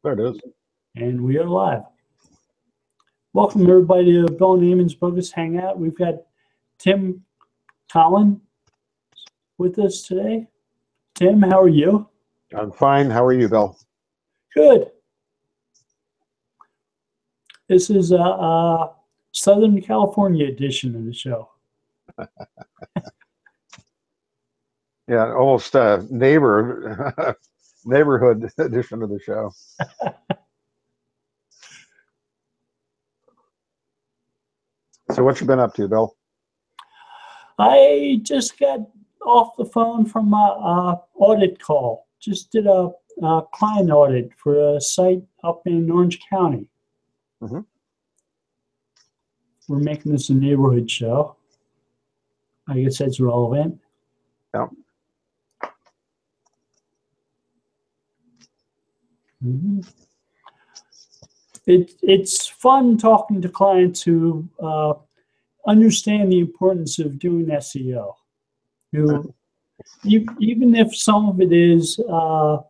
There it is. And we are live. Welcome everybody to Bill and Ammon's Bogus Hangout. We've got Tim Collin with us today. Tim, how are you? I'm fine. How are you, Bill? Good. This is a Southern California edition of the show. Yeah, almost neighborhood edition of the show. So what you been up to, Bill? I just got off the phone from a audit call. Just did a client audit for a site up in Orange County. Mm-hmm. We're making this a neighborhood show. I guess that's relevant. Yeah. Mm-hmm. It's fun talking to clients who understand the importance of doing SEO. Who, even if some of it is, I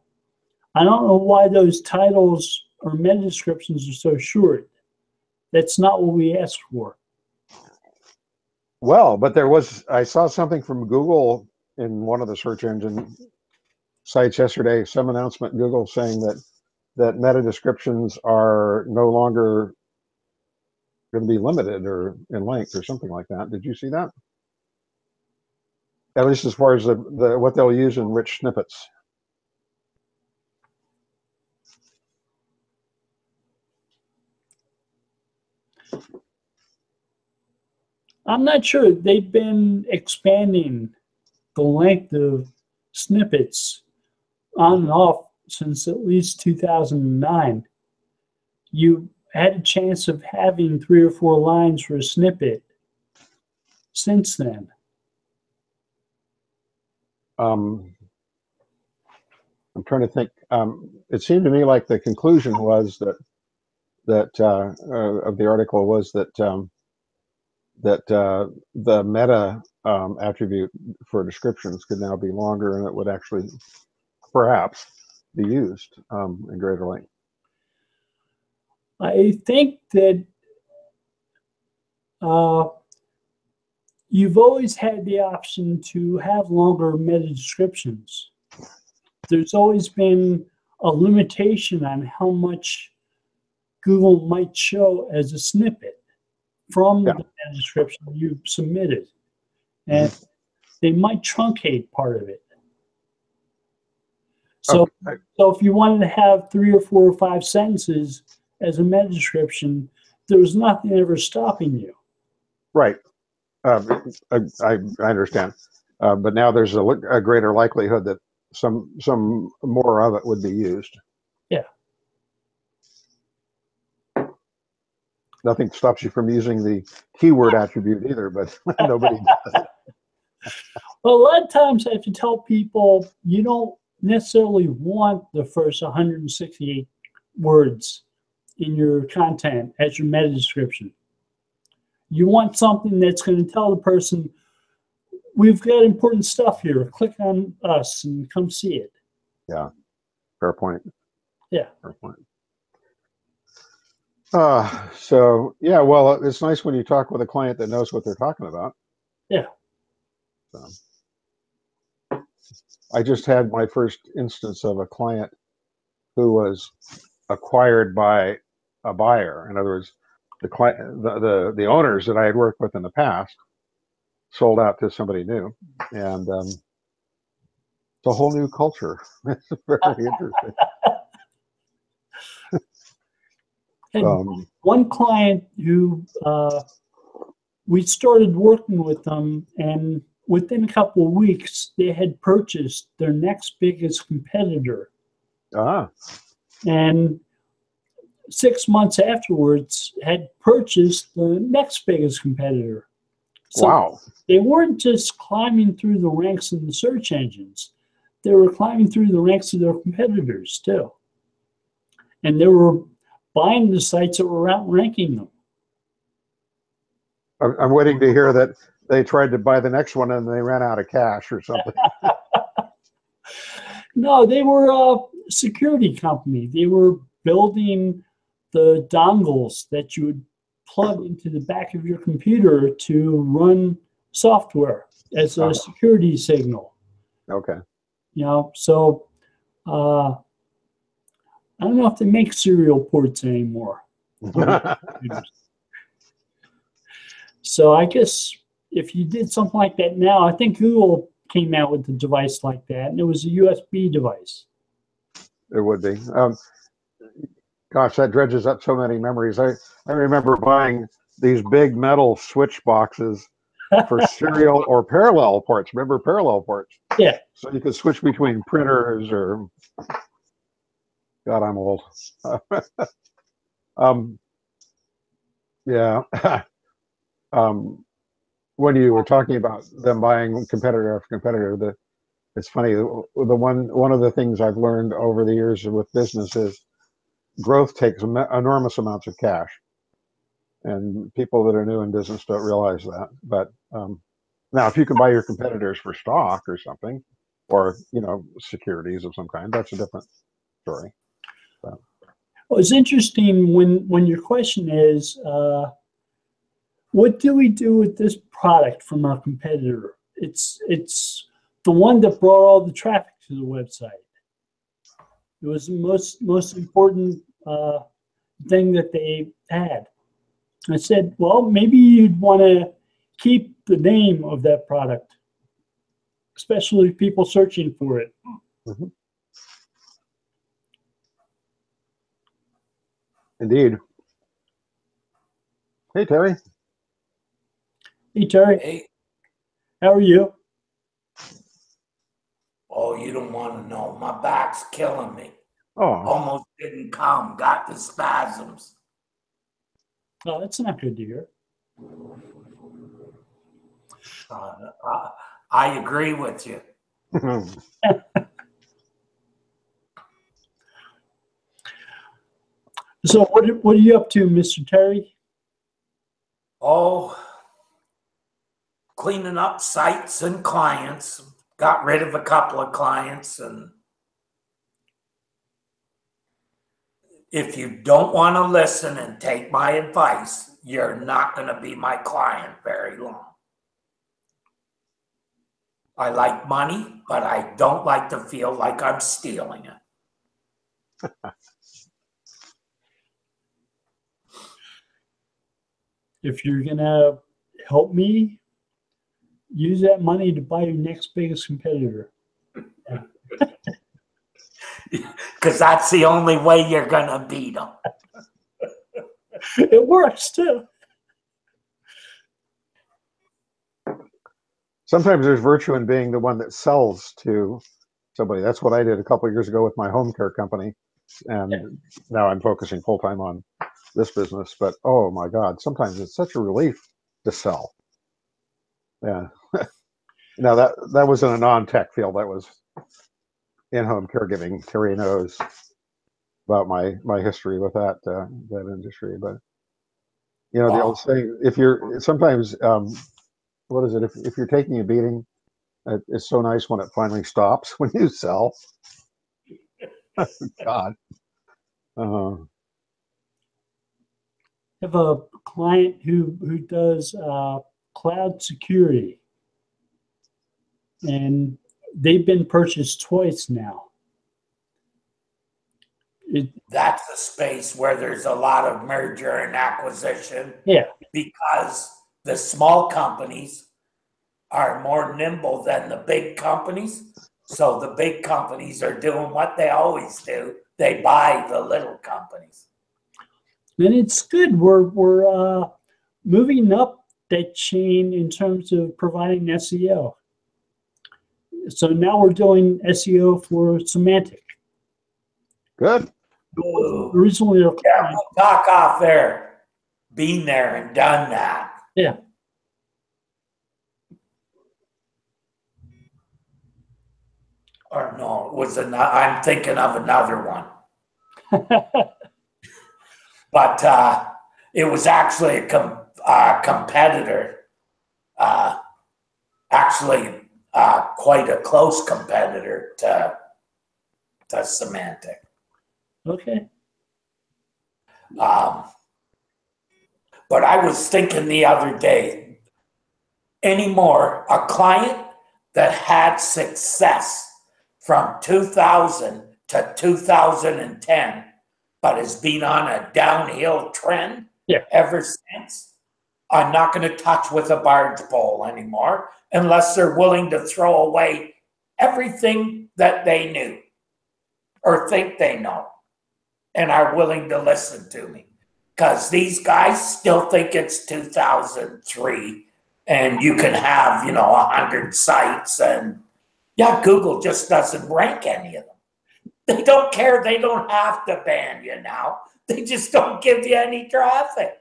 don't know why those titles or meta descriptions are so short. That's not what we asked for. Well, but I saw something from Google in one of the search engine sites yesterday, some announcement Google saying that meta descriptions are no longer going to be limited or in length or something like that. Did you see that? At least as far as what they'll use in rich snippets. I'm not sure. They've been expanding the length of snippets on and off since at least 2009. You had a chance of having 3 or 4 lines for a snippet since then. I'm trying to think. It seemed to me like the conclusion was that of the article was that the meta attribute for descriptions could now be longer, and it would actually perhaps be used in greater length. I think that you've always had the option to have longer meta descriptions. There's always been a limitation on how much Google might show as a snippet from the meta description you submitted. And they might truncate part of it. So, so if you wanted to have 3 or 4 or 5 sentences as a meta description, there was nothing ever stopping you. Right. I understand. But now there's a greater likelihood that some more of it would be used. Yeah. Nothing stops you from using the keyword attribute either, but nobody does. Well, a lot of times I have to tell people you don't necessarily want the first 168 words in your content as your meta description. You want something that's going to tell the person, we've got important stuff here. Click on us and come see it. Yeah, fair point. Yeah. Fair point. So, yeah, well, it's nice when you talk with a client that knows what they're talking about. Yeah. So, I just had my first instance of a client who was acquired by a buyer. In other words, the owners that I had worked with in the past sold out to somebody new, and it's a whole new culture. It's very interesting. And one client who we started working with them, and within a couple of weeks, they had purchased their next biggest competitor. And 6 months afterwards, had purchased the next biggest competitor. So wow. They weren't just climbing through the ranks in the search engines. They were climbing through the ranks of their competitors, too. And they were buying the sites that were outranking them. I'm waiting to hear that they tried to buy the next one and they ran out of cash or something. No, they were a security company. They were building the dongles that you would plug into the back of your computer to run software as a security signal. Okay. You know, so I don't know if they make serial ports anymore. So I guess if you did something like that now, I think Google came out with a device like that, and it was a USB device. It would be. Gosh, that dredges up so many memories. I remember buying these big metal switch boxes for serial or parallel ports. Remember parallel ports? Yeah. So you could switch between printers or, God, I'm old. Yeah. When you were talking about them buying competitor after competitor, it's funny. One of the things I've learned over the years with business is growth takes enormous amounts of cash, and people that are new in business don't realize that. But now, if you can buy your competitors for stock or something, or securities of some kind, that's a different story. But. Well, it's interesting when your question is, what do we do with this product from our competitor? It's the one that brought all the traffic to the website. It was the most important thing that they had. I said, well, maybe you'd want to keep the name of that product, especially people searching for it. Mm-hmm. Indeed. Hey, Terry. Hey, Terry. Hey. How are you? Oh, you don't want to know. My back's killing me. Oh. Almost didn't come. Got the spasms. Oh, that's not good to hear. I agree with you. So what are you up to, Mr. Terry? Oh, cleaning up sites and clients. Got rid of a couple of clients, and if you don't want to listen and take my advice, you're not going to be my client very long. I like money, but I don't like to feel like I'm stealing it. If you're going to help me, use that money to buy your next biggest competitor. Because that's the only way you're going to beat them. It works, too. Sometimes there's virtue in being the one that sells to somebody. That's what I did a couple of years ago with my home care company. And now I'm focusing full time on this business. But oh my God, sometimes it's such a relief to sell. Yeah. Now that was in a non-tech field. That was in-home caregiving. Terry knows about my history with that industry. But the old saying, if you're sometimes what is it? If you're taking a beating, it's so nice when it finally stops when you sell. God. I have a client who does cloud security, and they've been purchased twice now. That's a space where there's a lot of merger and acquisition. Yeah. Because the small companies are more nimble than the big companies. So the big companies are doing what they always do. They buy the little companies. And it's good. We're moving up that chain in terms of providing SEO. So now we're doing SEO for semantic. Good. Originally, yeah, we'll talk off there. Been there and done that. Yeah. Or no, it was I'm thinking of another one. But it was actually a competitor. Actually, quite a close competitor to semantic. Okay. But I was thinking the other day, anymore, a client that had success from 2000 to 2010, but has been on a downhill trend ever since, I'm not going to touch with a barge pole anymore unless they're willing to throw away everything that they knew or think they know and are willing to listen to me. Because these guys still think it's 2003 and you can have, 100 sites, and Google just doesn't rank any of them. They don't care. They don't have to ban you now. They just don't give you any traffic.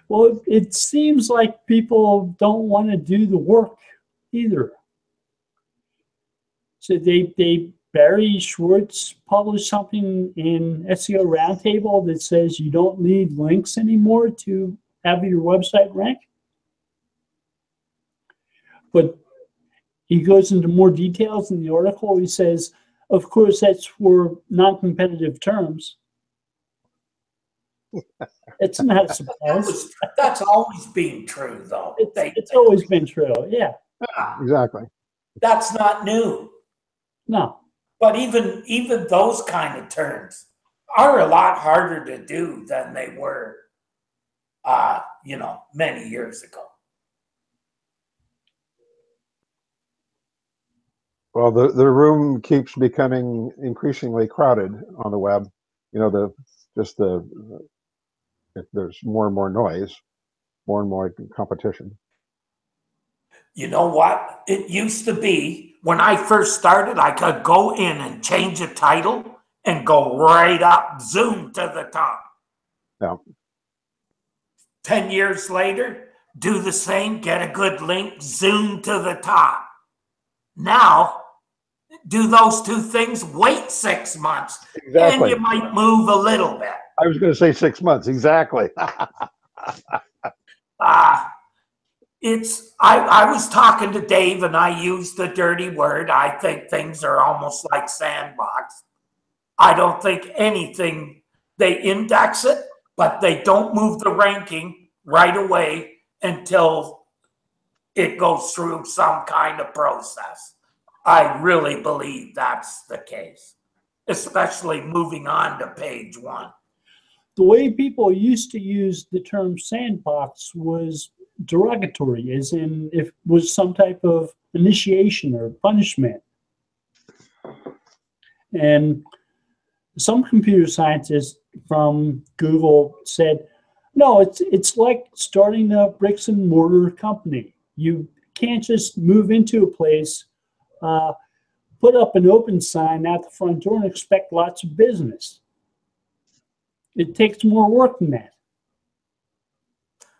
Well, it seems like people don't want to do the work either. So Barry Schwartz published something in SEO Roundtable that says you don't need links anymore to have your website rank. But he goes into more details in the article. He says, of course, that's for non-competitive terms. It's not a surprise. That's always been true, though. It's always been true, yeah. Exactly. That's not new. No. But even those kind of terms are a lot harder to do than they were, many years ago. Well, the room keeps becoming increasingly crowded on the web. There's more and more noise, more and more competition. You know what? It used to be when I first started, I could go in and change a title and go right up, zoom to the top. Yeah. 10 years later, do the same, get a good link, zoom to the top. Now, do those two things, wait 6 months, Exactly. and you might move a little bit. I was going to say 6 months, exactly. I was talking to Dave and I used the dirty word. I think things are almost like Sandbox. I don't think anything, they index it, but they don't move the ranking right away until it goes through some kind of process. I really believe that's the case, especially moving on to page 1. The way people used to use the term sandbox was derogatory, as in if it was some type of initiation or punishment. And some computer scientists from Google said, no, it's like starting a bricks and mortar company. You can't just move into a place, put up an open sign at the front door and expect lots of business. It takes more work than that.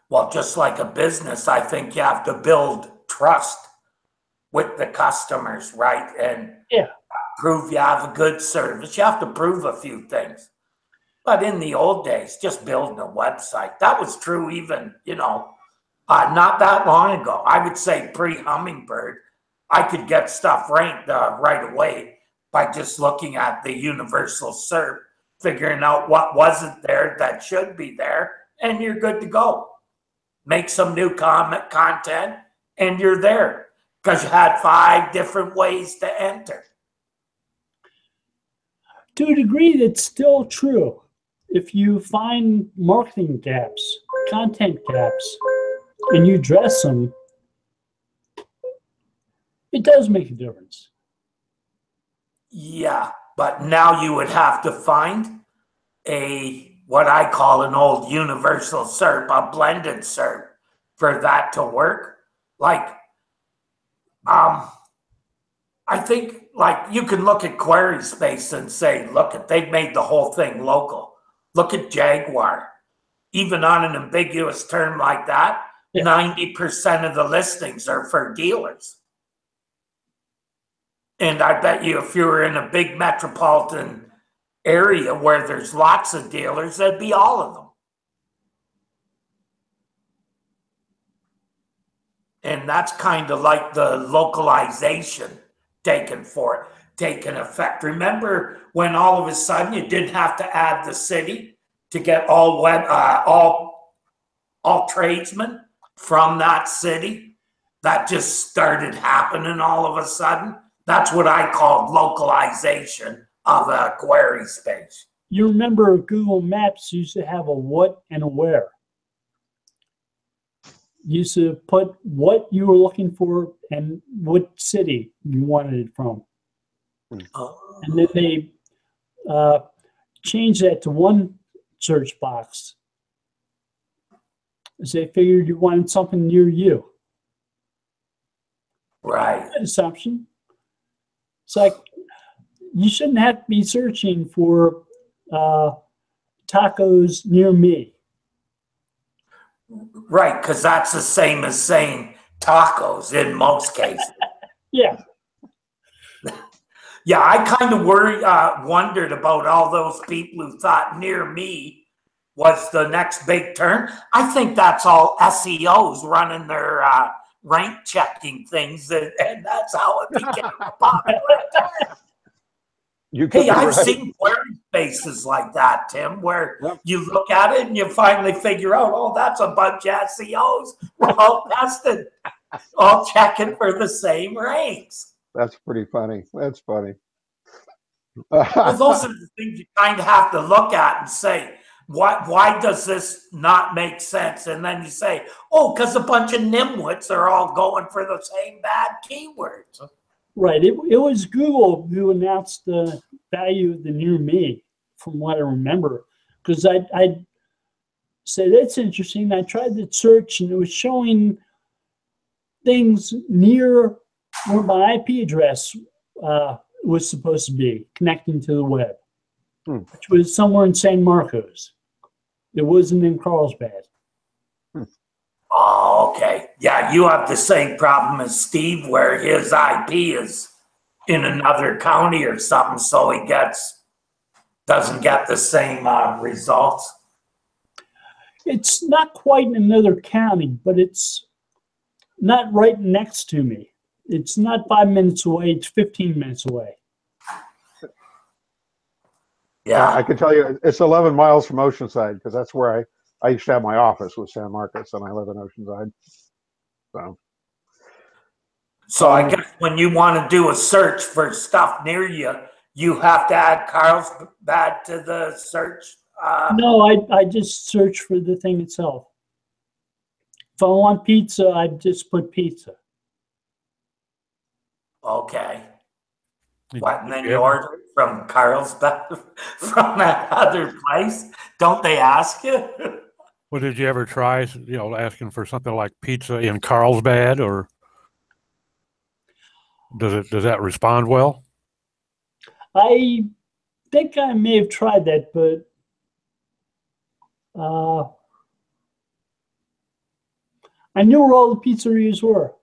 Well, just like a business, I think you have to build trust with the customers, right? And prove you have a good service. You have to prove a few things. But in the old days, just building a website, that was true even, not that long ago. I would say pre-Hummingbird, I could get stuff ranked right away by just looking at the universal SERP, figuring out what wasn't there that should be there, and you're good to go. Make some new content, and you're there because you had 5 different ways to enter. To a degree, that's still true. If you find marketing gaps, content gaps, and you address them, it does make a difference. Yeah, but now you would have to find what I call an old universal SERP, a blended SERP, for that to work. Like, I think, like, you can look at Query Space and say, look, they've made the whole thing local. Look at Jaguar. Even on an ambiguous term like that, 90% of the listings are for dealers. And I bet you if you were in a big metropolitan area where there's lots of dealers, that'd be all of them. And that's kind of like the localization taken effect. Remember when all of a sudden you didn't have to add the city to get all tradesmen from that city? That just started happening all of a sudden. That's what I call localization of a query space. You remember Google Maps used to have a what and a where. You used to put what you were looking for and what city you wanted it from. And then they changed that to one search box. As they figured you wanted something near you. Right. Assumption. It's like you shouldn't have to be searching for tacos near me. Right, because that's the same as saying tacos in most cases. Yeah. Yeah, I kind of wondered about all those people who thought near me was the next big term. I think that's all SEOs running their rank checking things, and that's how it became a popular term. Hey, I've seen query spaces like that, Tim, where you look at it and you finally figure out, oh, that's a bunch of SEOs. We're all tested, all checking for the same ranks. That's pretty funny. That's funny. Well, those are the things you kind of have to look at and say, why does this not make sense? And then you say, oh, because a bunch of nimwits are all going for the same bad keywords. Right. It was Google who announced the value of the near me, from what I remember. Because I said, that's interesting. I tried to search and it was showing things near where my IP address was supposed to be, connecting to the web, which was somewhere in San Marcos. It wasn't in Carlsbad. Oh, okay. Yeah, you have the same problem as Steve, where his IP is in another county or something, so he doesn't get the same results. It's not quite in another county, but it's not right next to me. It's not 5 minutes away, it's 15 minutes away. Yeah. I can tell you it's 11 miles from Oceanside, because that's where I used to have my office, with San Marcos, and I live in Oceanside. So I guess when you want to do a search for stuff near you, you have to add Carlsbad to the search. No, I just search for the thing itself. If I want pizza, I just put pizza. Okay. What, and then you order it from Carlsbad, from that other place? Don't they ask you? Well, did you ever try, asking for something like pizza in Carlsbad, or does that respond well? I think I may have tried that, but I knew where all the pizzerias were.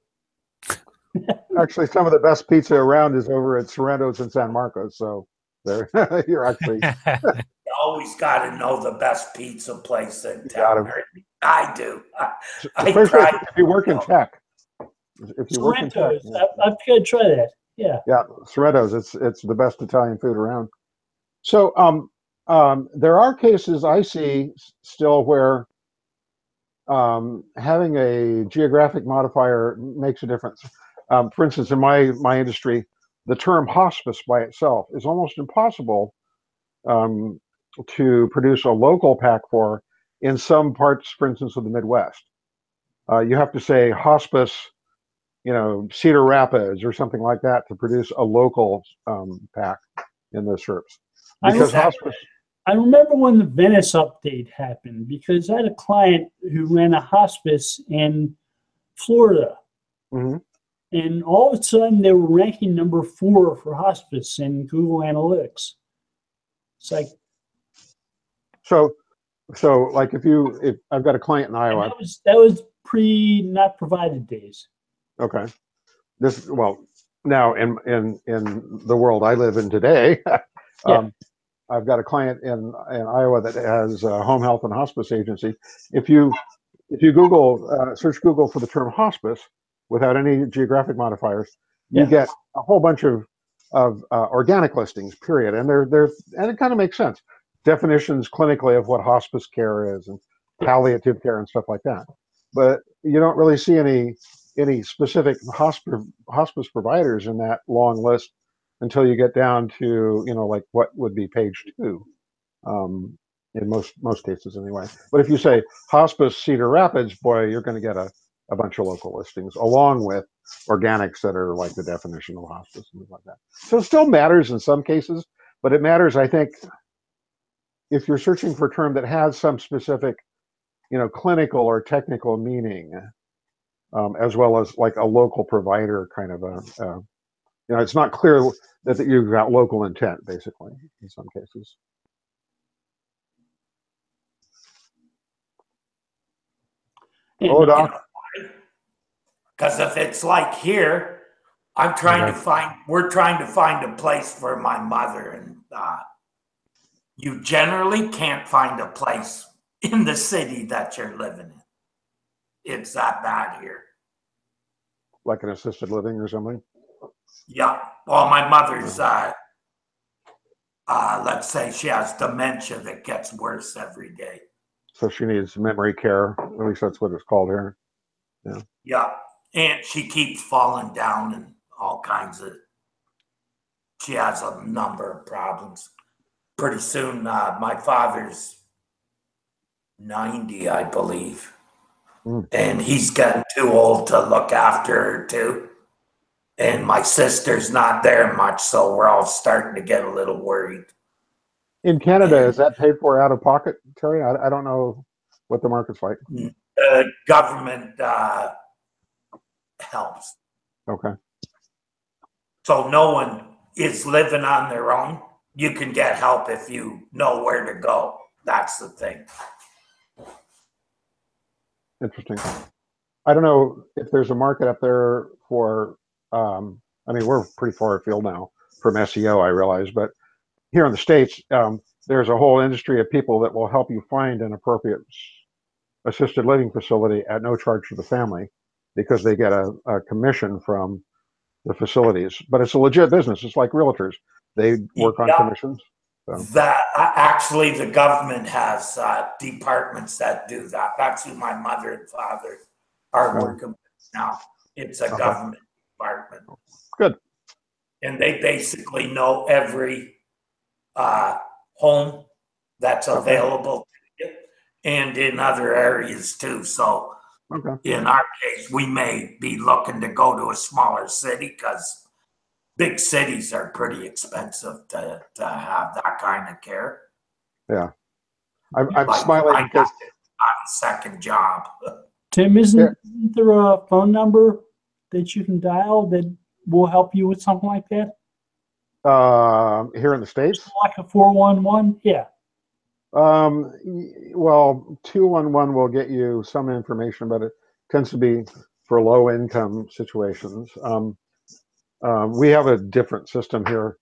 Actually, some of the best pizza around is over at Sorrento's in San Marcos. So there, you're actually. You always got to know the best pizza place in town. I do. Especially if you work in tech. If you work in tech, I've got to try that. Yeah. Yeah, Sorrento's. It's the best Italian food around. So there are cases I see still where having a geographic modifier makes a difference. For instance, in my industry, the term hospice by itself is almost impossible to produce a local pack for in some parts, for instance, of the Midwest. You have to say hospice, Cedar Rapids or something like that to produce a local pack in the SERPs. Because hospice. I remember when the Venice update happened, because I had a client who ran a hospice in Florida. Mm-hmm. And all of a sudden, they were ranking number 4 for hospice in Google Analytics. It's like, so like if I've got a client in Iowa, that was pre not provided days. Okay, now in the world I live in today, I've got a client in Iowa that has a home health and hospice agency. If you Google search Google for the term hospice without any geographic modifiers, you Yeah. get a whole bunch of organic listings, period. And and it kind of makes sense. Definitions clinically of what hospice care is and palliative care and stuff like that. But you don't really see any specific hospice providers in that long list until you get down to, like what would be page 2, in most cases anyway. But if you say hospice Cedar Rapids, boy, you're going to get a bunch of local listings along with organics that are like the definition of hospice and things like that. So it still matters in some cases, but it matters, I think, if you're searching for a term that has some specific, clinical or technical meaning, as well as like a local provider kind of it's not clear that you've got local intent, basically, in some cases. Oh, Doc. Because if it's like here, we're trying to find a place for my mother, and you generally can't find a place in the city that you're living in. It's that bad here. Like an assisted living or something? Yeah. Well, my mother's, let's say she has dementia that gets worse every day. So she needs memory care. At least that's what it's called here. Yeah. Yeah. And she keeps falling down and all kinds of, she has a number of problems. Pretty soon, my father's 90, I believe. And he's getting too old to look after her too. And my sister's not there much, so we're all starting to get a little worried. In Canada, is that paid for out of pocket, Terry? I don't know what the market's like. Government helps. Okay. So no one is living on their own. You can get help if you know where to go. That's the thing. Interesting. I don't know if there's a market up there for, we're pretty far afield now from SEO, I realize, but here in the States, there's a whole industry of people that will help you find an appropriate assisted living facility at no charge to the family because they get a commission from the facilities. But it's a legit business. It's like realtors. They work on commissions. So. That actually, the government has departments that do that. That's who my mother and father are working with now. It's a government department. Good. And they basically know every home that's available to you, and in other areas too. So in our case, we may be looking to go to a smaller city because big cities are pretty expensive to have that kind of care. Yeah. I'm smiling because a second job. Tim, isn't there a phone number that you can dial that will help you with something like that? Here in the States? Like a 411? Yeah. Well, 211 will get you some information, but it tends to be for low income situations. We have a different system here.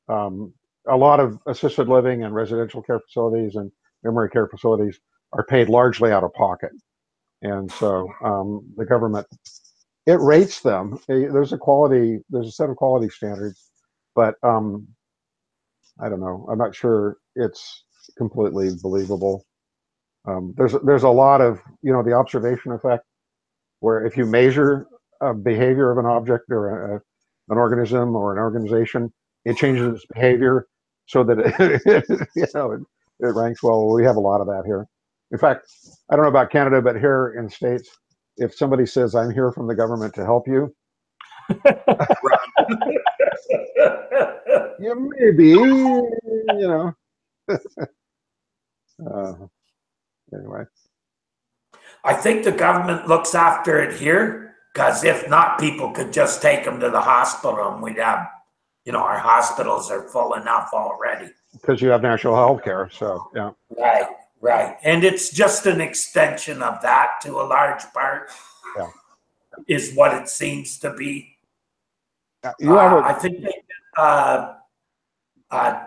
A lot of assisted living and residential care facilities and memory care facilities are paid largely out of pocket. And so the government, it rates them. There's a set of quality standards, but I don't know. I'm not sure it's completely believable. There's a lot of, the observation effect, where if you measure a behavior of an object or an organism or an organization, it changes its behavior so that it ranks well. We have a lot of that here. In fact, I don't know about Canada, but here in the States, if somebody says, "I'm here from the government to help you," yeah, maybe, anyway. I think the government looks after it here, because if not, people could just take them to the hospital and we'd have, our hospitals are full enough already. Because you have national health care, so yeah. Right. And it's just an extension of that to a large part, is what it seems to be. I think they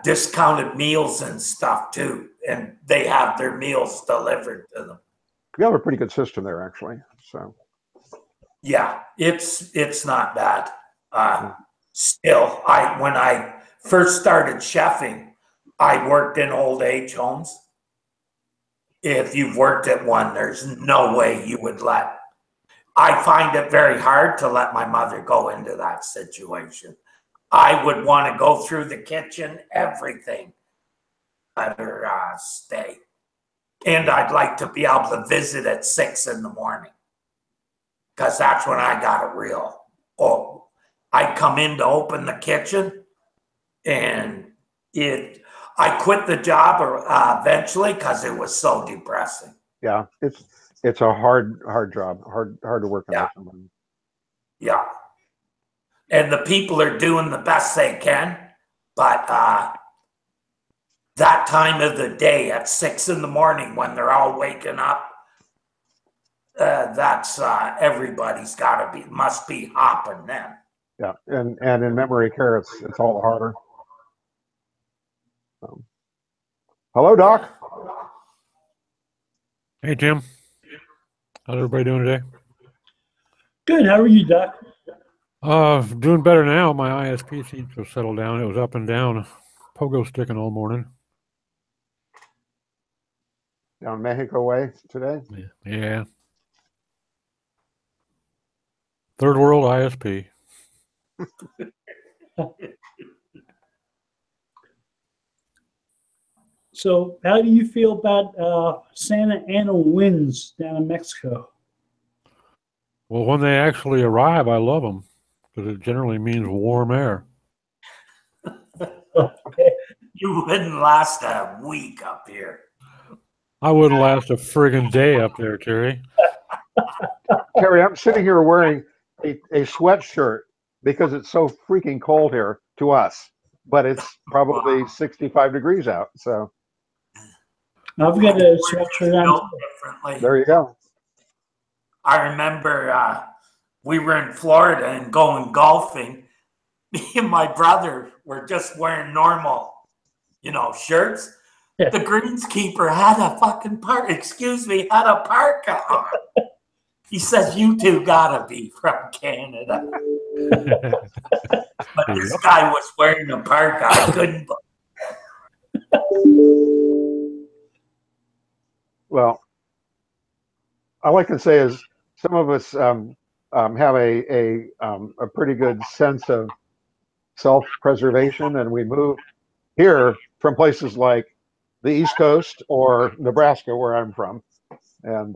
discounted meals and stuff too, and they have their meals delivered to them. We have a pretty good system there, actually. So yeah, it's not bad. Still, when I first started chefing, I worked in old age homes. If you've worked at one, there's no way you would let. I find it very hard to let my mother go into that situation. I would want to go through the kitchen, everything. Let her stay. And I'd like to be able to visit at 6 in the morning, because that's when I got it real. Oh, I'd come in to open the kitchen, and I quit the job eventually because it was so depressing. Yeah, it's a hard job, hard to work on. Yeah, and the people are doing the best they can, but that time of the day at 6 in the morning when they're all waking up, that's everybody's must be hopping then. Yeah, and in memory care, it's all harder. Hello, Doc. Hey, Jim. How's everybody doing today? Good. How are you, Doc? Doing better now. My ISP seems to have settled down. It was up and down, pogo sticking all morning. Down Mexico way today? Yeah. Third world ISP. So, how do you feel about Santa Ana winds down in Mexico? Well, when they actually arrive, I love them because it generally means warm air. Okay. You wouldn't last a week up here. I wouldn't last a friggin' day up there, Terry. Terry, I'm sitting here wearing a sweatshirt because it's so freaking cold here to us, but it's probably 65 degrees out. So I've got a sweatshirt on. There you go. I remember we were in Florida and going golfing. Me and my brother were just wearing normal, shirts. Yeah. The greenskeeper had a parka on. He says, "You two gotta be from Canada." But this guy was wearing a parka. I couldn't. Well, all I can say is some of us have a pretty good sense of self-preservation, and we move here from places like the East Coast or Nebraska, where I'm from, and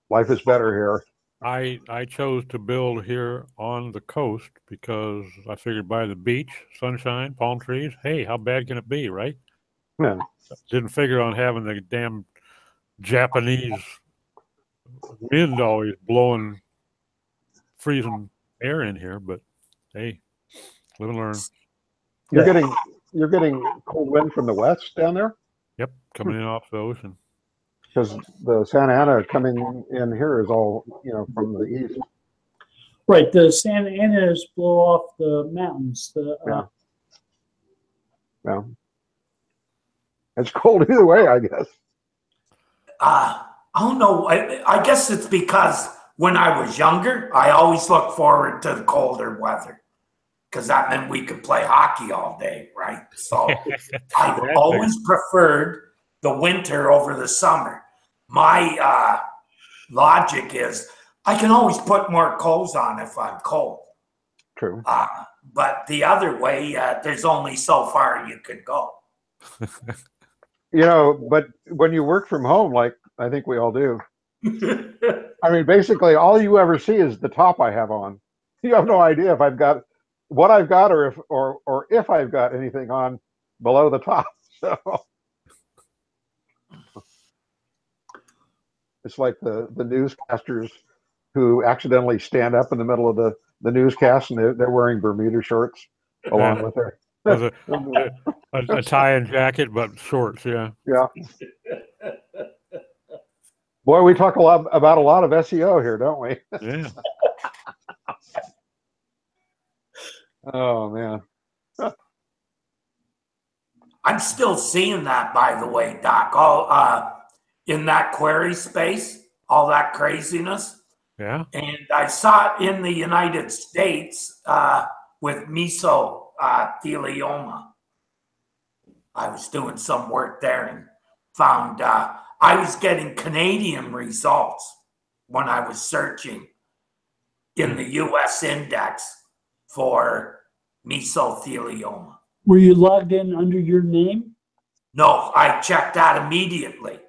life is better here. I chose to build here on the coast because I figured by the beach, sunshine, palm trees, hey, how bad can it be, right? Yeah. Didn't figure on having the damn Japanese wind always blowing freezing air in here, but hey, live and learn. You're getting cold wind from the west down there? Yep, coming in off the ocean. Because the Santa Ana coming in here is all, from the east. Right, the Santa Anas blow off the mountains. Yeah. It's cold either way, I guess. I don't know. I guess it's because when I was younger, I always looked forward to the colder weather because that meant we could play hockey all day, right? So I've always preferred the winter over the summer. My logic is I can always put more clothes on if I'm cold. True. But the other way, there's only so far you can go. But when you work from home, like I think we all do, I mean, basically all you ever see is the top I have on. You have no idea if I've got what I've got or if I've got anything on below the top. So it's like the newscasters who accidentally stand up in the middle of the newscast and they're wearing Bermuda shorts along with their a tie and jacket, but shorts. Yeah. Yeah. Boy, we talk about a lot of SEO here, don't we? Yeah. Oh man. I'm still seeing that, by the way, Doc. All in that query space, all that craziness. Yeah. And I saw it in the United States with mesothelioma. I was doing some work there and found I was getting Canadian results when I was searching in the US index for mesothelioma. Were you logged in under your name? No, I checked that immediately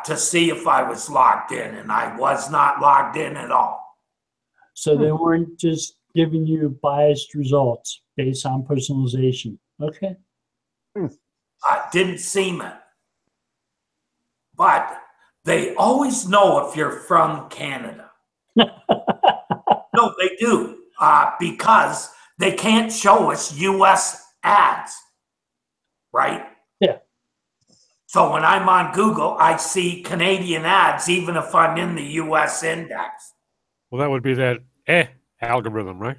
to see if I was logged in, and I was not logged in at all. So they weren't just giving you biased results based on personalization. Okay. Didn't seem it. But they always know if you're from Canada. No, they do. Because they can't show us US ads, right? Yeah. So when I'm on Google, I see Canadian ads, even if I'm in the US index. Well, that would be that algorithm, right?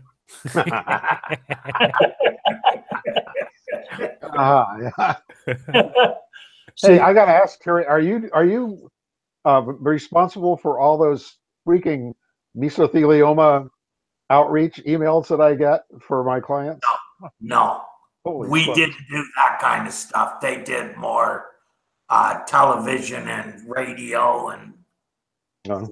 Yeah. Hey, I got to ask, Terry, are you responsible for all those freaking mesothelioma outreach emails that I get for my clients? No. Holy We smokes. didn't do that kind of stuff. They did more television and radio, and No.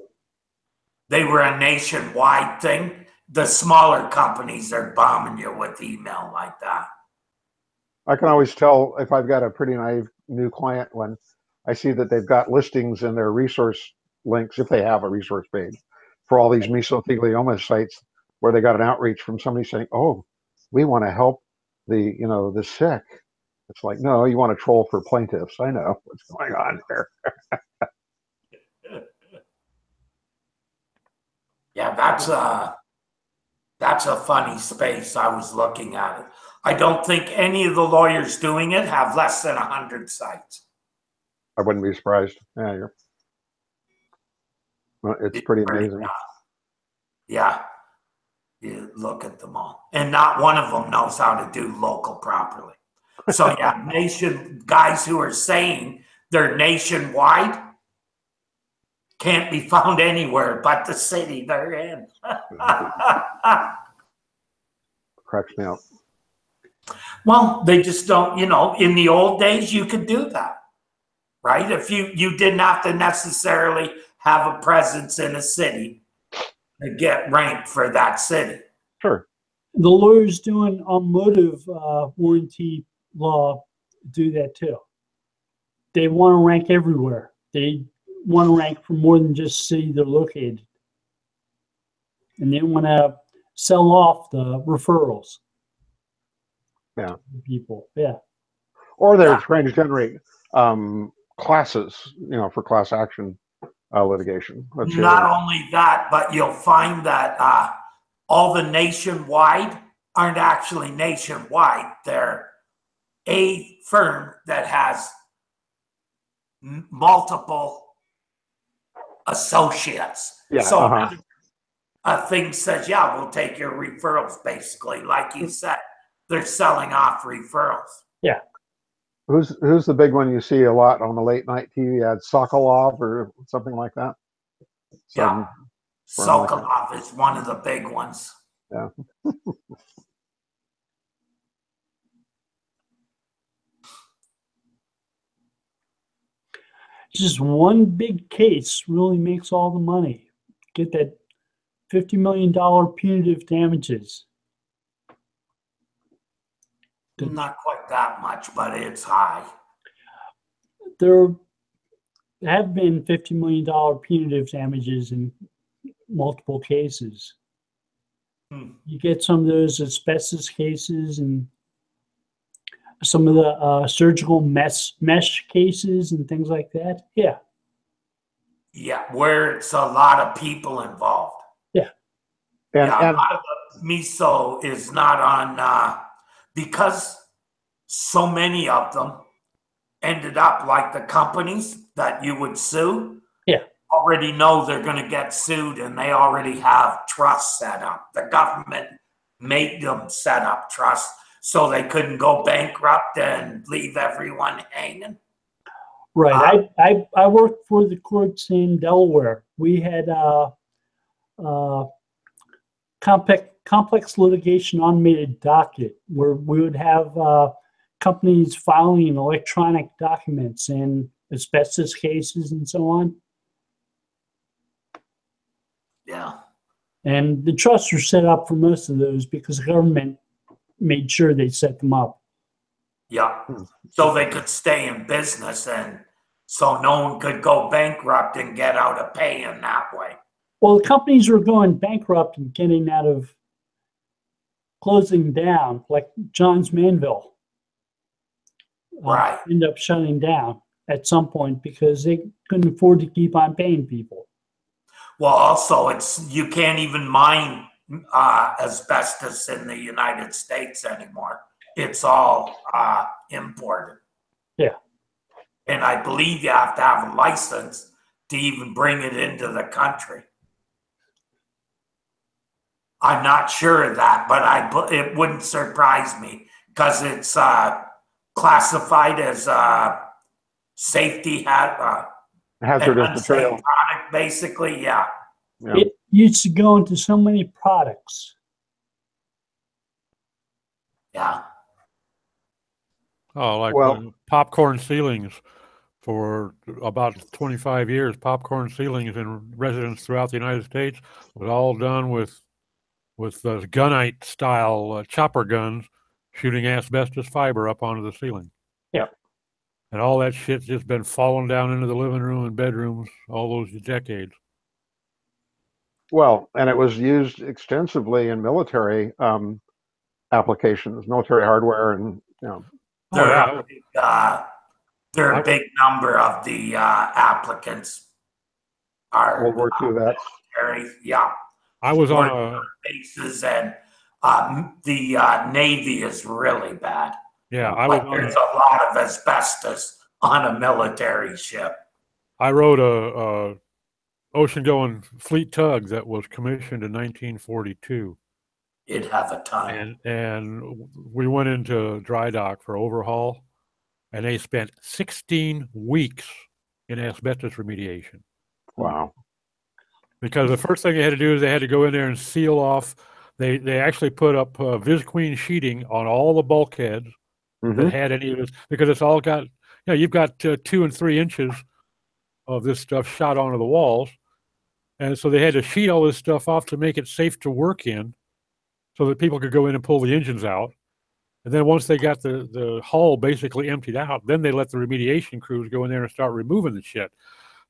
they were a nationwide thing. The smaller companies are bombing you with email like that. I can always tell if I've got a pretty naive new client when I see that they've got listings in their resource links, if they have a resource page, for all these mesothelioma sites where they got an outreach from somebody saying, "Oh, we want to help the sick." It's like, no, you want to troll for plaintiffs. I know what's going on here. Yeah, that's a funny space. I was looking at it. I don't think any of the lawyers doing it have less than 100 sites. I wouldn't be surprised. Yeah, it's pretty amazing. Yeah, you look at them all, and not one of them knows how to do local properly. So yeah, guys who are saying they're nationwide can't be found anywhere but the city they're in. Cracks me up. Well, they just don't, in the old days, you could do that, right? If you didn't have to necessarily have a presence in a city to get ranked for that city. Sure. The lawyers doing automotive warranty law do that too. They want to rank everywhere. They want to rank for more than just city they're located. And they want to sell off the referrals. Yeah. People. Yeah. Or they're trying to generate classes, for class action litigation. Not only that, but you'll find that all the nationwide aren't actually nationwide. They're a firm that has multiple associates. Yeah, so a thing says, yeah, we'll take your referrals, basically. Like you said, they're selling off referrals. Yeah. Who's the big one you see a lot on the late night TV ad? Sokolov or something like that? Yeah. Sokolov is one of the big ones. Yeah. Just one big case really makes all the money. Get that $50 million punitive damages. Not quite that much, but it's high. There have been $50 million punitive damages in multiple cases. You get some of those asbestos cases and some of the surgical mesh cases and things like that. Yeah. Yeah, where it's a lot of people involved. Yeah. And a lot of the meso is not on, because so many of them ended up like the companies that you would sue. Yeah. Already know they're going to get sued, and they already have trusts set up. The government made them set up trusts so they couldn't go bankrupt and leave everyone hanging. Right. I worked for the courts in Delaware. We had complex litigation automated docket, where we would have companies filing electronic documents in asbestos cases and so on. Yeah. And the trusts are set up for most of those because the government made sure they set them up. Yeah. So they could stay in business, and so no one could go bankrupt and get out of paying that way. Well, the companies were going bankrupt and getting out of closing down, like John's Manville. Right. End up shutting down at some point because they couldn't afford to keep on paying people. Well, also, you can't even mine asbestos in the United States anymore. It's all imported. Yeah. And I believe you have to have a license to even bring it into the country. I'm not sure of that, but it wouldn't surprise me because it's classified as safety Hazardous material. product, basically. Yeah. It used to go into so many products. Yeah. Oh, like popcorn ceilings for about 25 years. Popcorn ceilings in residents throughout the United States was all done with gunite style chopper guns shooting asbestos fiber up onto the ceiling. Yeah. And all that shit's just been falling down into the living room and bedrooms all those decades. Well, and it was used extensively in military applications, military hardware, and There are a big number of the applicants are World War II vets. Yeah. I was on bases, and the Navy is really bad. Yeah, there's a lot of asbestos on a military ship. I rode a ocean-going fleet tug that was commissioned in 1942. It'd have a ton. And we went into dry dock for overhaul, and they spent 16 weeks in asbestos remediation. Wow. Because the first thing they had to do is they had to go in there and seal off. They actually put up visqueen sheeting on all the bulkheads that had any of this, because it's all got, you've got 2 and 3 inches of this stuff shot onto the walls. And so they had to sheet all this stuff off to make it safe to work in so that people could go in and pull the engines out. And then once they got the hull basically emptied out, then they let the remediation crews go in there and start removing the shit.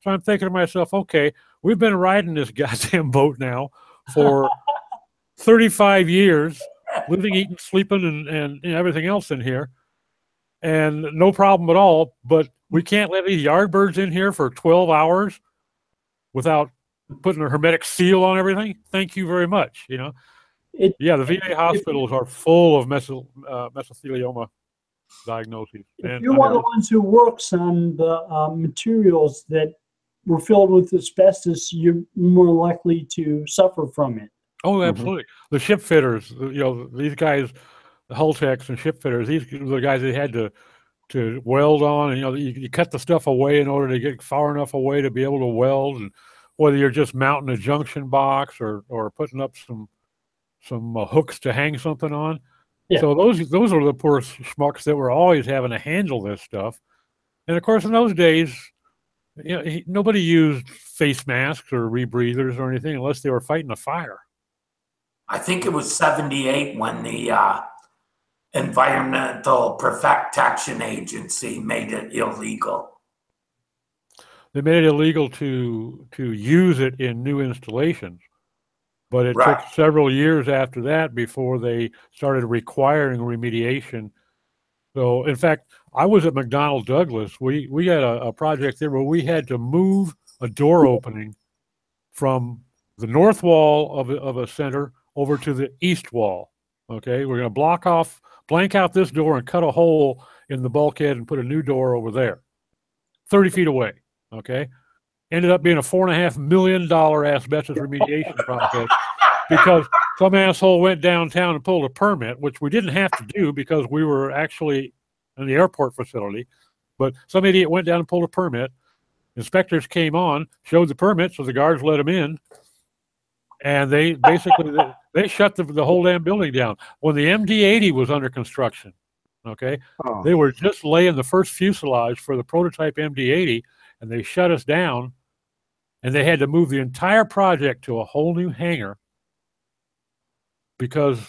So I'm thinking to myself, okay, we've been riding this goddamn boat now for 35 years, living, eating, sleeping, and everything else in here. And no problem at all, but we can't let these yardbirds in here for 12 hours without putting a hermetic seal on everything. Thank you very much. The VA hospitals are full of mesothelioma diagnoses. If you're one of the ones who works on the materials that were filled with asbestos, you're more likely to suffer from it. Oh, absolutely. The ship fitters, these guys, the hull techs and ship fitters, these are the guys that had to weld on, and you cut the stuff away in order to get far enough away to be able to weld, and whether you're just mounting a junction box or putting up some hooks to hang something on. Yeah. So those are the poor schmucks that were always having to handle this stuff. And of course, in those days, nobody used face masks or rebreathers or anything unless they were fighting a fire. I think it was 1978 when the Environmental Protection Agency made it illegal. They made it illegal to use it in new installations, but it took several years after that before they started requiring remediation. So, in fact, I was at McDonnell Douglas. We had a project there where we had to move a door opening from the north wall of a center over to the east wall. Okay, we're going to blank out this door and cut a hole in the bulkhead and put a new door over there, 30 feet away. Okay, ended up being a $4.5 million asbestos remediation project because some asshole went downtown and pulled a permit, which we didn't have to do because we were actually in the airport facility. But some idiot went down and pulled a permit. Inspectors came on, showed the permit, so the guards let him in. And they basically they shut the whole damn building down when the MD-80 was under construction. Okay, they were just laying the first fuselage for the prototype MD-80, and they shut us down, and they had to move the entire project to a whole new hangar because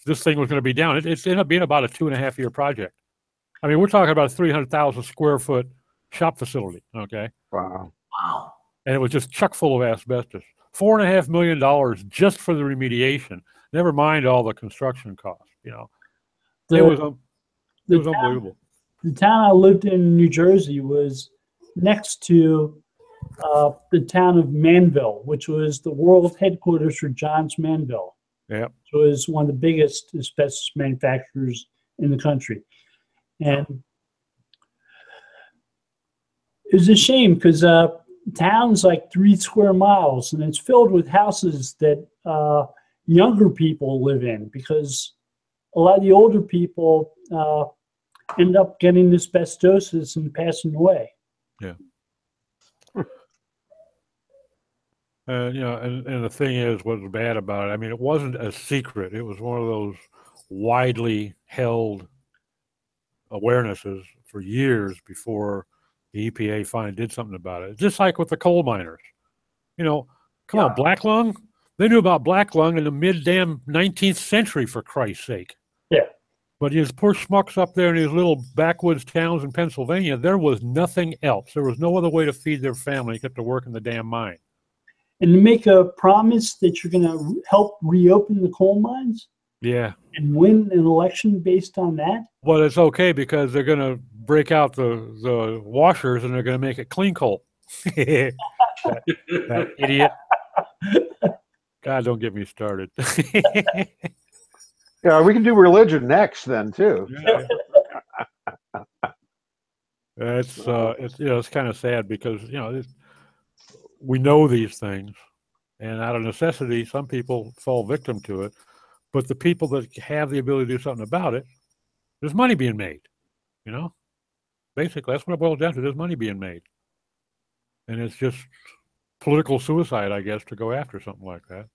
this thing was going to be down. It ended up being about a 2.5-year project. I mean, we're talking about a 300,000 square foot shop facility. Okay. Wow. Wow. And it was just chock full of asbestos. $4.5 million just for the remediation. Never mind all the construction costs. You know, it was unbelievable. The town I lived in New Jersey was next to the town of Manville, which was the world headquarters for Johns Manville. Yeah. So it was one of the biggest asbestos manufacturers in the country. And it was a shame because town's like 3 square miles, and it's filled with houses that younger people live in because a lot of the older people end up getting asbestosis and passing away. Yeah. You know, and the thing is, what's bad about it, I mean, it wasn't a secret. It was one of those widely held awarenesses for years before the EPA finally did something about it. Just like with the coal miners. You know, come on, black lung? They knew about black lung in the mid-damn 19th century, for Christ's sake. Yeah. But these poor schmucks up there in these little backwoods towns in Pennsylvania, there was nothing else. There was no other way to feed their family except to work in the damn mine. And to make a promise that you're going to help reopen the coal mines? Yeah. And win an election based on that? Well, it's okay because they're going to break out the washers and they're going to make it clean coal. that idiot. God, don't get me started. Yeah, we can do religion next then too. Yeah. It's you know, it's kind of sad because, you know, we know these things, and out of necessity, some people fall victim to it. But the people that have the ability to do something about it, there's money being made. You know, basically, that's what it boils down to. There's money being made, and it's just political suicide, I guess, to go after something like that.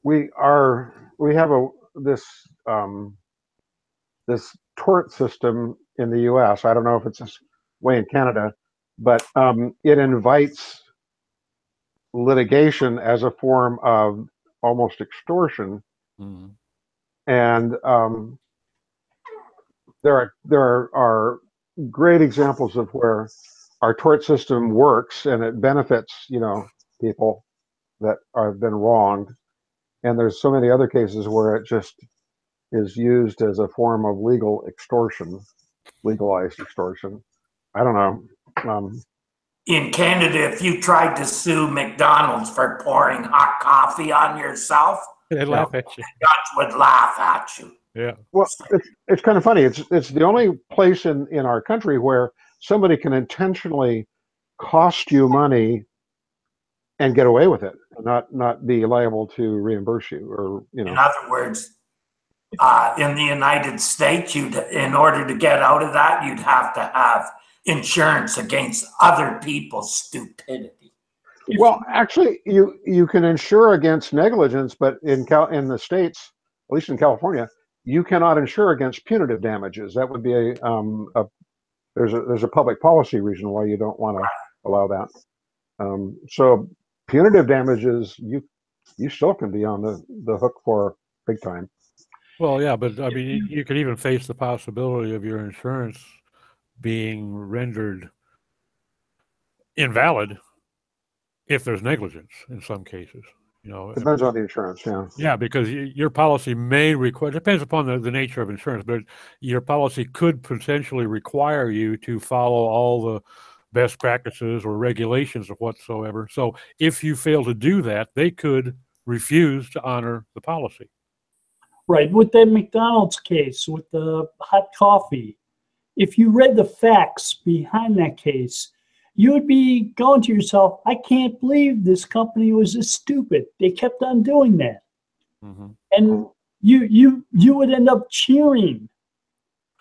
We have this tort system in the U.S. I don't know if it's this way in Canada, but it invites litigation as a form of almost extortion. Mm-hmm. And there are great examples of where our tort system works and it benefits, you know, people that have been wronged. And there's so many other cases where it just is used as a form of legal extortion, legalized extortion. I don't know. In Canada, if you tried to sue McDonald's for pouring hot coffee on yourself, They laugh at you. the judge would laugh at you. Yeah. Well, it's kind of funny. It's the only place in our country where somebody can intentionally cost you money and get away with it, and not be liable to reimburse you, or, you know. In other words, in the United States, in order to get out of that, you'd have to have insurance against other people's stupidity. Well, actually, you can insure against negligence, but in the States, at least in California, you cannot insure against punitive damages. That would be there's a public policy reason why you don't want to allow that. So punitive damages, you still can be on the hook for big time. Well, yeah, but I mean, you could even face the possibility of your insurance being rendered invalid if there's negligence in some cases. You know, depends on the insurance. Yeah, because your policy may require, depends upon the nature of insurance, but your policy could potentially require you to follow all the best practices or regulations or whatsoever. So if you fail to do that, they could refuse to honor the policy. Right. With that McDonald's case, with the hot coffee, if you read the facts behind that case, you would be going to yourself, I can't believe this company was this stupid. They kept on doing that. Mm-hmm. And you would end up cheering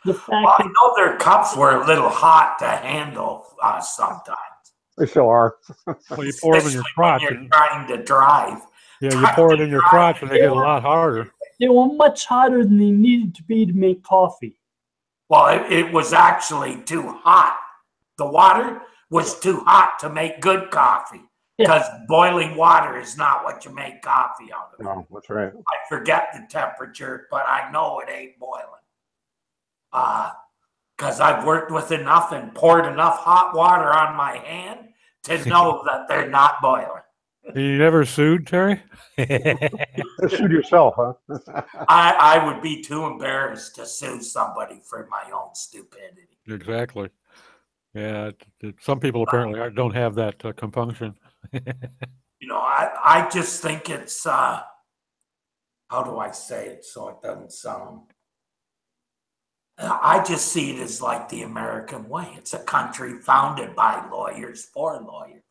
the fact I know their cups were a little hot to handle sometimes. They still are. Well, you pour them in your crotch. When you're trying to drive. Yeah, you pour it in your crotch and they get a lot harder. They were much hotter than they needed to be to make coffee. Well, it was actually too hot. The water was too hot to make good coffee because boiling water is not what you make coffee out of. No, that's right. I forget the temperature, but I know it ain't boiling. Because I've worked with enough and poured enough hot water on my hand to know that they're not boiling. You never sued, Terry? Shoot yourself, huh? I would be too embarrassed to sue somebody for my own stupidity. Exactly. Yeah, some people apparently don't have that compunction. You know, I just think it's, how do I say it so it doesn't sound, I just see it as like the American way. It's a country founded by lawyers for lawyers.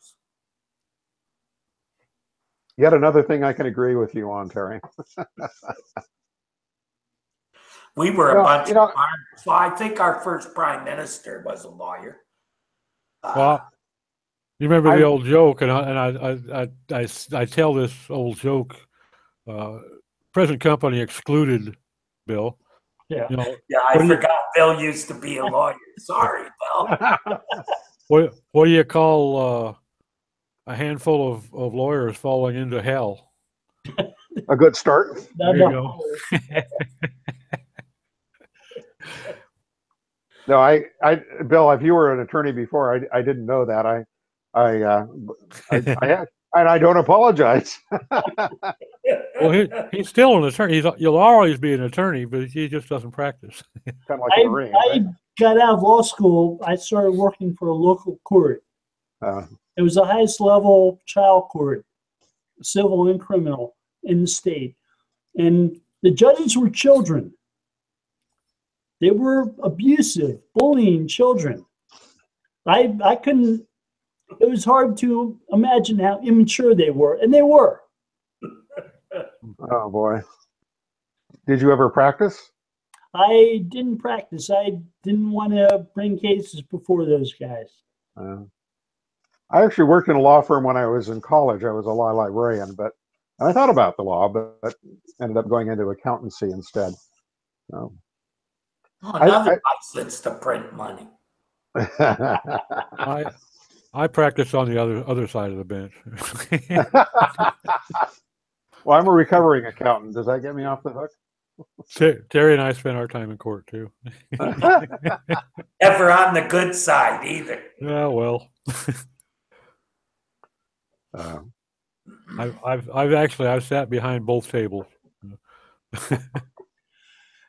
Yet another thing I can agree with you on, Terry. We were a bunch of lawyers. So I think our first prime minister was a lawyer. Well, you remember the old joke, and I tell this old joke. Present company excluded, Bill. Yeah. You know, yeah, I forgot Bill used to be a lawyer. Sorry, Bill. What do you call a handful of lawyers falling into hell? A good start. There you go. No, Bill, if you were an attorney before, I didn't know that. And I don't apologize. Well, he's still an attorney. You'll always be an attorney, but he just doesn't practice. Kind of like a Marine. I got out of law school. I started working for a local court. It was the highest level child court, civil and criminal, in the state. And the judges were children. They were abusive, bullying children. I couldn't, it was hard to imagine how immature they were, and they were. Oh, boy. Did you ever practice? I didn't practice. I didn't want to bring cases before those guys. I actually worked in a law firm when I was in college. I was a law librarian, but I thought about the law, but ended up going into accountancy instead. Another license to print money. I practice on the other side of the bench. Well, I'm a recovering accountant. Does that get me off the hook? Terry and I spent our time in court too. Never on the good side either. Yeah, well. I've sat behind both tables.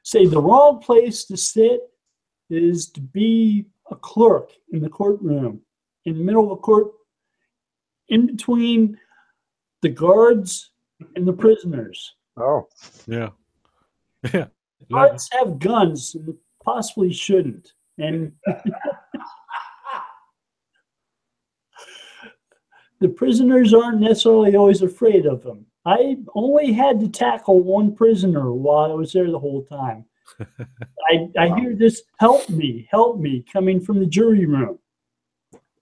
Say the wrong place to sit is to be a clerk in the courtroom, in the middle of the court, in between the guards and the prisoners. Oh, yeah. Yeah. Guards have guns and possibly shouldn't. And the prisoners aren't necessarily always afraid of them. I only had to tackle one prisoner while I was there the whole time. I hear this, help me, coming from the jury room.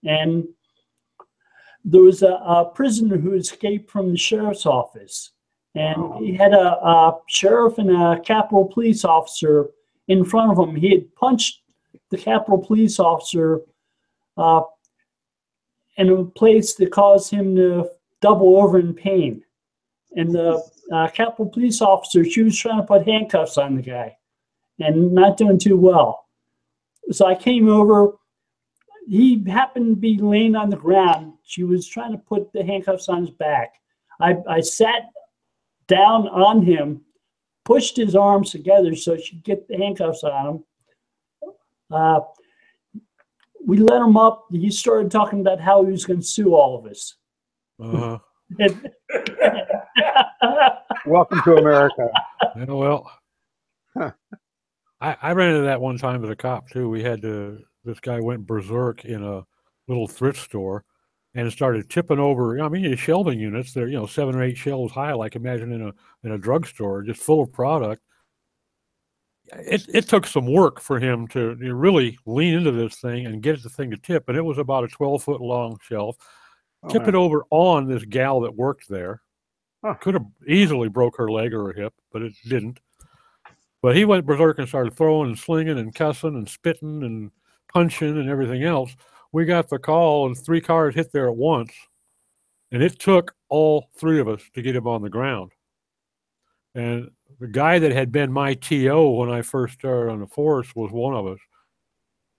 And there was a prisoner who escaped from the sheriff's office. And he had a sheriff and a Capitol police officer in front of him. He had punched the Capitol police officer in a place that caused him to double over in pain. And the Capitol police officer, she was trying to put handcuffs on the guy and not doing too well. So I came over. He happened to be laying on the ground. She was trying to put the handcuffs on his back. I sat down on him, pushed his arms together so she could get the handcuffs on him. We let him up. He started talking about how he was going to sue all of us. Uh-huh. Welcome to America. Yeah, well, I ran into that one time as a cop too. We had this guy went berserk in a little thrift store and started tipping over. I mean, shelving units. They're 7 or 8 shelves high, like imagine in a drugstore, just full of product. it took some work for him to really lean into this thing and get the thing to tip. And it was about a 12-foot long shelf. Tip man. it over on this gal that worked there. Huh. Could have easily broke her leg or her hip, but it didn't. But he went berserk and started throwing and slinging and cussing and spitting and punching and everything else. We got the call, and 3 cars hit there at once. And it took all 3 of us to get him on the ground. And the guy that had been my TO when I first started on the force was one of us.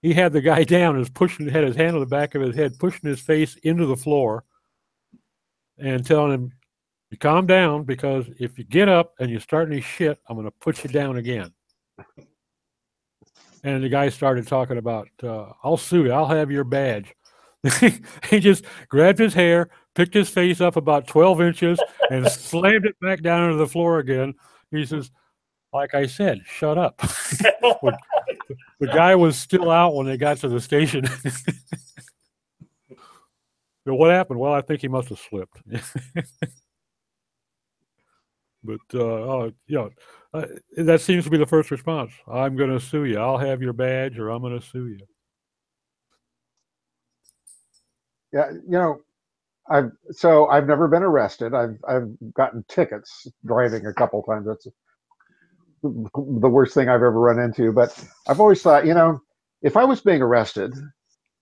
He had the guy down, had his hand on the back of his head, pushing his face into the floor and telling him, "You calm down, because if you get up and you start any shit, I'm going to put you down again." And the guy started talking about, "I'll sue you. I'll have your badge." He just grabbed his hair, picked his face up about 12 inches, and slammed it back down onto the floor again. He says, "Like I said, shut up." The guy was still out when they got to the station. But what happened? Well, I think he must have slipped. But that seems to be the first response. "I'm going to sue you. I'll have your badge, or I'm going to sue you." Yeah, I've never been arrested. I've gotten tickets driving a couple times. That's the worst thing I've ever run into. But I've always thought, if I was being arrested,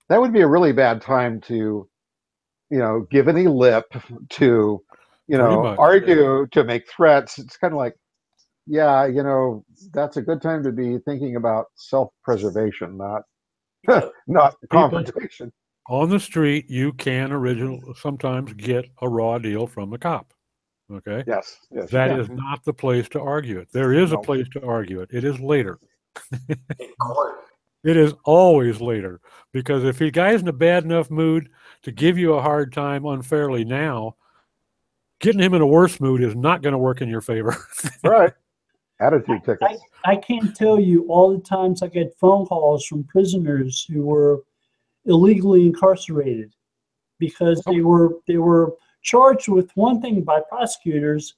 that would be a really bad time to, give any lip, to, argue, to make threats. It's kind of like, yeah, that's a good time to be thinking about self-preservation, not confrontation. On the street, you can sometimes get a raw deal from the cop. Okay. Yes. That is not the place to argue it. There is a place to argue it. It is later. In court. It is always later, because if the guy's in a bad enough mood to give you a hard time unfairly now, getting him in a worse mood is not going to work in your favor. Right. Attitude tickets. I can't tell you all the times I get phone calls from prisoners who were illegally incarcerated because they were charged with one thing by prosecutors,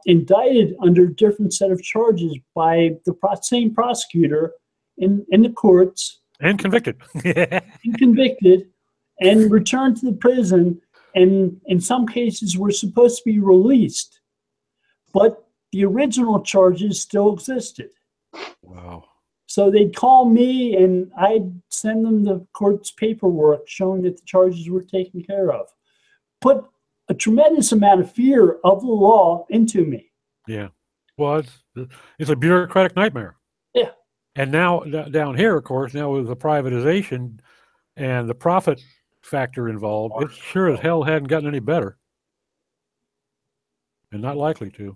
indicted under a different set of charges by the same prosecutor in the courts, and convicted. And returned to the prison, and in some cases were supposed to be released, but the original charges still existed. Wow. So they'd call me and I'd send them the court's paperwork showing that the charges were taken care of. Put a tremendous amount of fear of the law into me. Yeah. Well, it's a bureaucratic nightmare. Yeah. And now down here, of course, now with the privatization and the profit factor involved, it sure as hell hadn't gotten any better. And not likely to.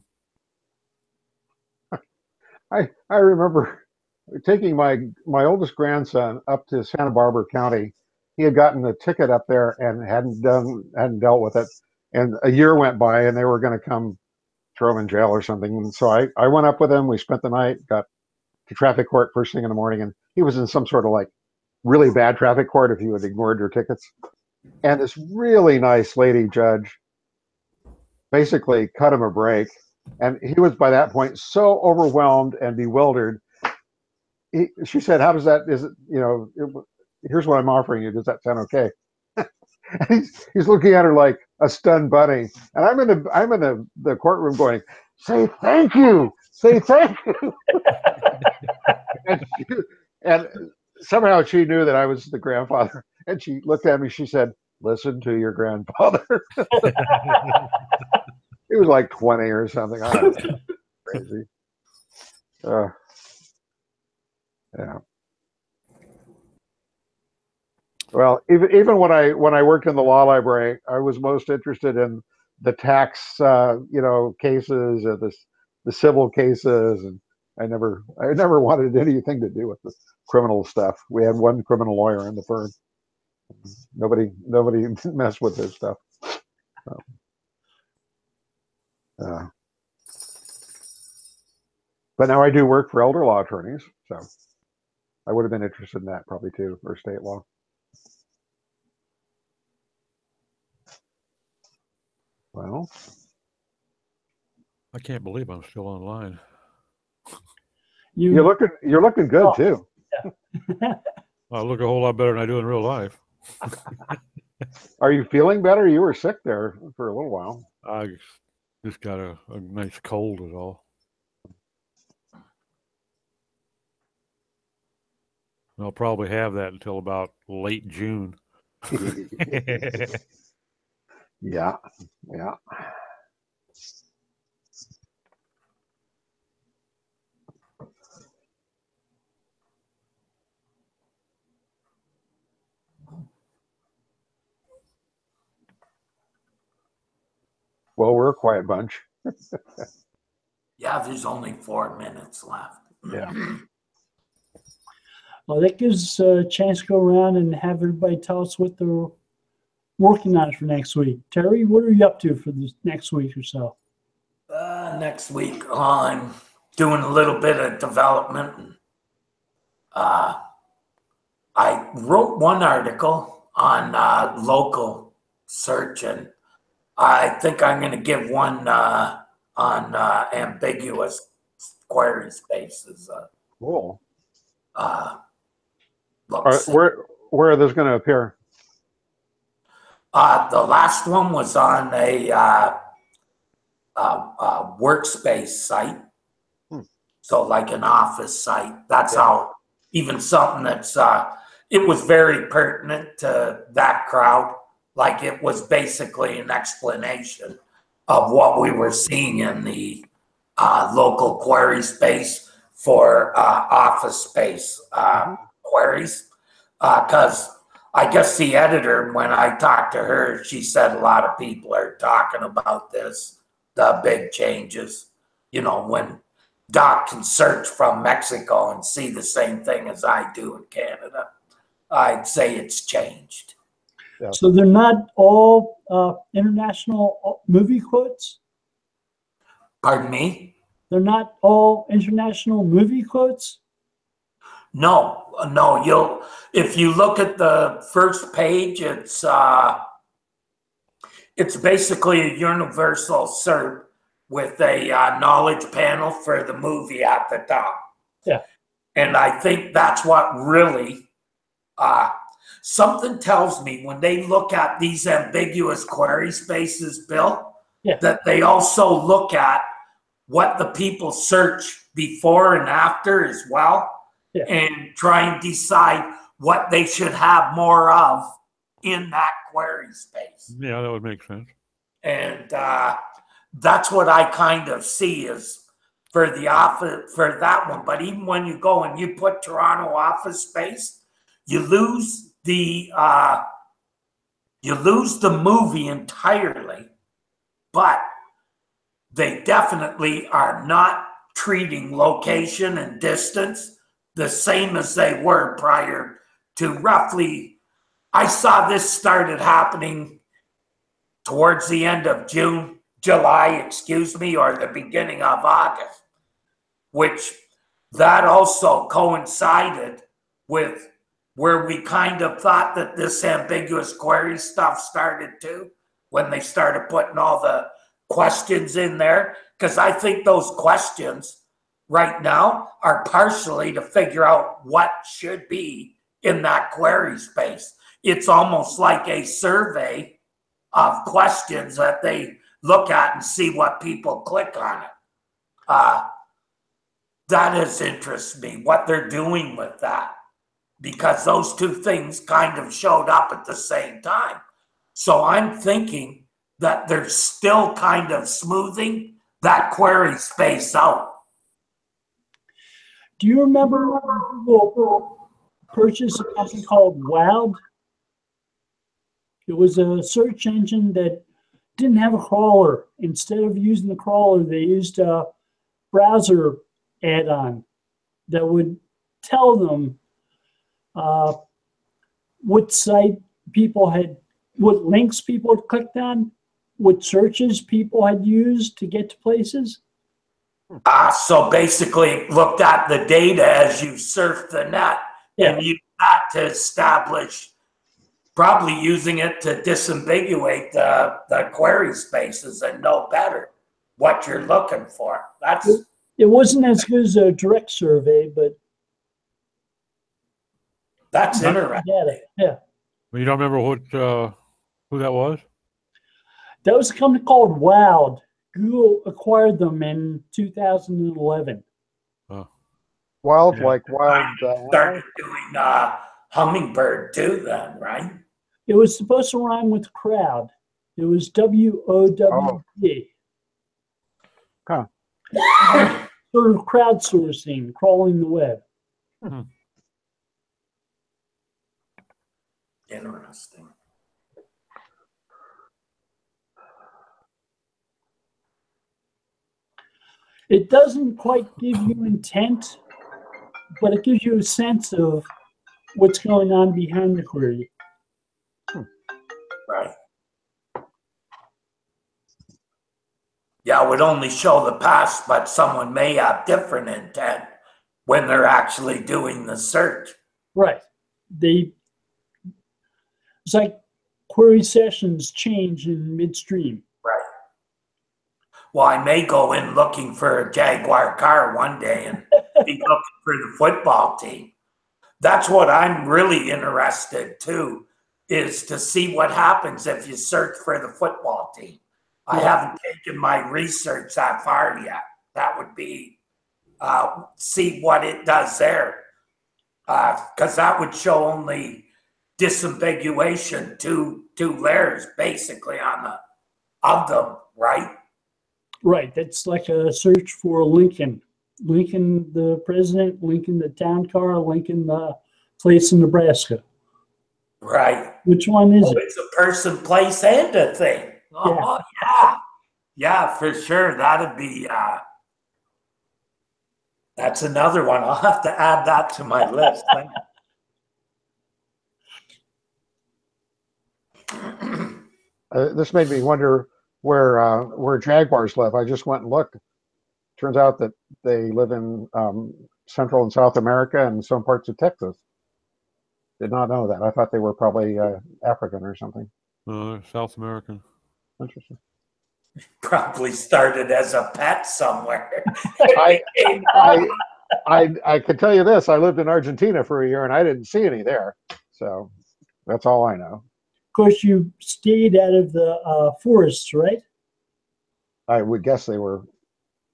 I remember taking my oldest grandson up to Santa Barbara County. He had gotten a ticket up there and hadn't dealt with it. And a year went by and they were going to come throw him in jail or something. And so I went up with him. We spent the night, got to traffic court first thing in the morning. And he was in some sort of like really bad traffic court if you had ignored your tickets. And this really nice lady judge basically cut him a break. And he was by that point so overwhelmed and bewildered. She said, "How does that? Is it? Here's what I'm offering you. Does that sound okay?" he's looking at her like a stunned bunny, and I'm in the courtroom going, "Say thank you, say thank you." and somehow she knew that I was the grandfather, and she looked at me. She said, "Listen to your grandfather." He was like 20 or something. I don't know. Crazy. Yeah. Well, even when I worked in the law library, I was most interested in the tax, cases, or the civil cases, and I never wanted anything to do with the criminal stuff. We had one criminal lawyer in the firm. Nobody messed with this stuff. So, but now I do work for elder law attorneys, so I would have been interested in that probably too, or state law. Well, I can't believe I'm still online. You're looking good Oh. too. I look a whole lot better than I do in real life. Are you feeling better? You were sick there for a little while. I just got a nice cold is all. I'll probably have that until about late June. Yeah. Well, we're a quiet bunch. Yeah, there's only 4 minutes left. Yeah. Well, that gives us a chance to go around and have everybody tell us what they're working on for next week. Terry, what are you up to for this next week or so? Next week, I'm doing a little bit of development. I wrote one article on local search, and I think I'm going to give one on ambiguous query spaces. Cool. Where are those going to appear? the last one was on a workspace site. So like an office site. That's how, even something that's, it was very pertinent to that crowd. Like it was basically an explanation of what we were seeing in the local query space for office space queries. Because I guess the editor, when I talked to her, she said a lot of people are talking about this, the big changes. You know, when Doc can search from Mexico and see the same thing as I do in Canada, I'd say it's changed. Yeah. So they're not all international movie quotes? Pardon me? They're not all international movie quotes? No. If you look at the first page, it's basically a universal SERP with a knowledge panel for the movie at the top. Yeah. And I think that's what really, something tells me when they look at these ambiguous query spaces, Bill, that they also look at what the people search before and after as well, and try and decide what they should have more of in that query space. Yeah, that would make sense. And that's what I kind of see is for the office, for that one. But even when you go and you put Toronto office space, you lose the movie entirely, but they definitely are not treating location and distance the same as they were prior to roughly, I saw this started happening towards the end of July, or the beginning of August, which that also coincided with where we kind of thought that this ambiguous query stuff started too, when they started putting all the questions in there. Because I think those questions right now are partially to figure out what should be in that query space. It's almost like a survey of questions that they look at and see what people click on it. That has interested me, what they're doing with that, because those two things kind of showed up at the same time. So I'm thinking that they're still kind of smoothing that query space out. Do you remember when Google purchased a company called Wowd? It was a search engine that didn't have a crawler. Instead of using the crawler, they used a browser add-on that would tell them what site people had, what links people had clicked on, what searches people had used to get to places. So basically looked at the data as you surf the net and used that to establish, probably using it to disambiguate the query spaces and know better what you're looking for. That's It wasn't as good as a direct survey, but That's data. interesting. Yeah. You don't remember what who that was? That was a company called Woud. Google acquired them in 2011. Wild, Yeah. like wild Started doing hummingbird too then, right? It was supposed to rhyme with crowd. It was WOWD. Huh. Sort of crowdsourcing, crawling the web. Interesting. It doesn't quite give you intent, but it gives you a sense of what's going on behind the query. Right. Yeah, it would only show the past, but someone may have different intent when they're actually doing the search. Right. It's like query sessions change in midstream. Right. Well, I may go in looking for a Jaguar car one day and be looking for the football team. That's what I'm really interested too, is to see what happens if you search for the football team. I haven't taken my research that far yet. That would be see what it does there, because that would show only disambiguation, two layers basically on the of them, right? Right. That's like a search for Lincoln. Lincoln the president, Lincoln the town car, Lincoln the place in Nebraska. Right. Which one is it? It's a person, place, and a thing. Oh, yeah. Yeah, for sure. That'd be, that's another one. I'll have to add that to my list. This made me wonder where jaguars live. I just went and looked. Turns out that they live in Central and South America and some parts of Texas. Did not know that. I thought they were probably African or something. South American. Interesting. Probably started as a pet somewhere. I can tell you this. I lived in Argentina for a year and I didn't see any there. So that's all I know. Of course, you stayed out of the forests, right? I would guess they were.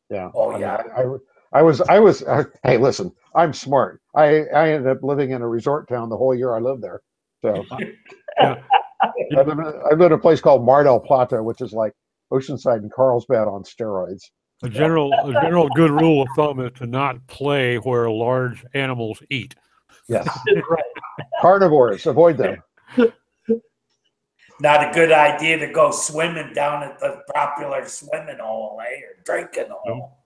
Yeah. Oh, yeah. I was. Hey, listen. I'm smart. I ended up living in a resort town the whole year I lived there. So Yeah. I live in a place called Mar del Plata, which is like Oceanside and Carlsbad on steroids. A general good rule of thumb is to not play where large animals eat. Yes. Right. Carnivores, avoid them. Not a good idea to go swimming down at the popular swimming hole, or drinking hole.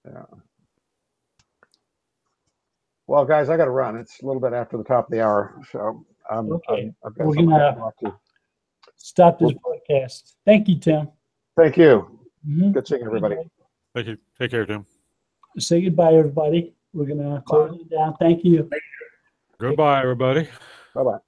Yeah. Well, guys, I got to run. It's a little bit after the top of the hour, so Okay. I've got We're something gonna to talk to. stop this broadcast. Thank you, Tim. Thank you. Mhm. Good seeing everybody. Thank you. Take care, Tim. Say goodbye, everybody. We're gonna close it down. Thank you. Goodbye, everybody. Bye-bye.